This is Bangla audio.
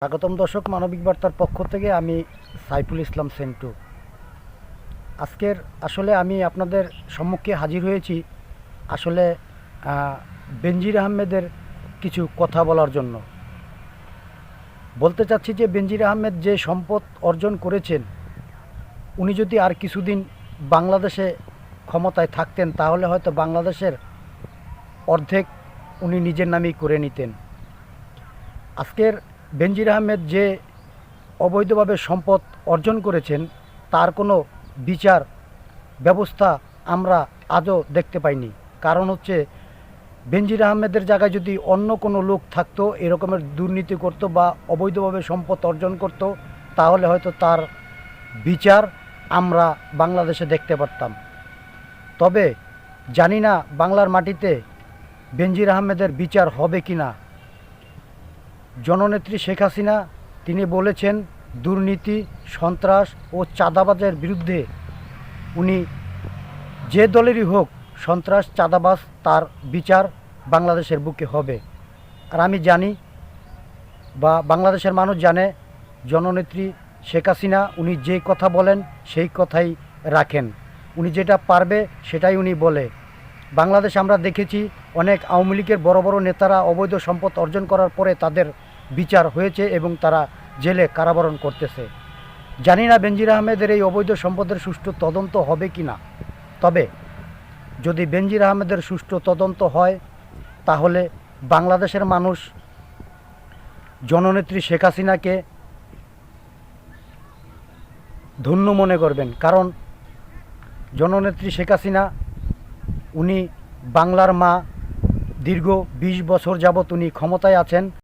স্বাগতম দর্শক, মানবিক বার্তার পক্ষ থেকে আমি সাইফুল ইসলাম সেন্টু। আজকের আসলে আমি আপনাদের সম্মুখে হাজির হয়েছি আসলে বেনজির আহমেদের কিছু কথা বলার জন্য। বলতে চাচ্ছি যে বেনজির আহমেদ যে সম্পদ অর্জন করেছেন, উনি যদি আর কিছুদিন বাংলাদেশে ক্ষমতায় থাকতেন তাহলে হয়তো বাংলাদেশের অর্ধেক উনি নিজের নামেই করে নিতেন। আজকের বেনজির আহমেদ যে অবৈধভাবে সম্পদ অর্জন করেছেন তার কোনো বিচার ব্যবস্থা আমরা আজও দেখতে পাইনি। কারণ হচ্ছে বেনজির আহমেদের জায়গায় যদি অন্য কোনো লোক থাকতো, এরকমের দুর্নীতি করতো বা অবৈধভাবে সম্পদ অর্জন করতো, তাহলে হয়তো তার বিচার আমরা বাংলাদেশে দেখতে পারতাম। তবে জানি না বাংলার মাটিতে বেনজির আহমেদের বিচার হবে কি না। জননেত্রী শেখ হাসিনা তিনি বলেছেন দুর্নীতি, সন্ত্রাস ও চাঁদাবাজের বিরুদ্ধে উনি যে দলেরই হোক, সন্ত্রাস চাঁদাবাজ তার বিচার বাংলাদেশের বুকে হবে। আর আমি জানি বা বাংলাদেশের মানুষ জানে জননেত্রী শেখ হাসিনা উনি যে কথা বলেন সেই কথাই রাখেন। উনি যেটা পারবে সেটাই উনি বলে। বাংলাদেশ আমরা দেখেছি অনেক আওয়ামী লীগের বড় বড় নেতারা অবৈধ সম্পদ অর্জন করার পরে তাদের বিচার হয়েছে এবং তারা জেলে কারাবরণ করতেছে। জানি না বেনজির আহমেদের এই অবৈধ সম্পদের সুষ্ঠু তদন্ত হবে কি না। তবে যদি বেনজির আহমেদের সুষ্ঠু তদন্ত হয় তাহলে বাংলাদেশের মানুষ জননেত্রী শেখ হাসিনাকে ধন্য মনে করবেন। কারণ জননেত্রী শেখ হাসিনা উনি বাংলার মা, দীর্ঘ 20 বছর যাবৎ উনি ক্ষমতায় আছেন।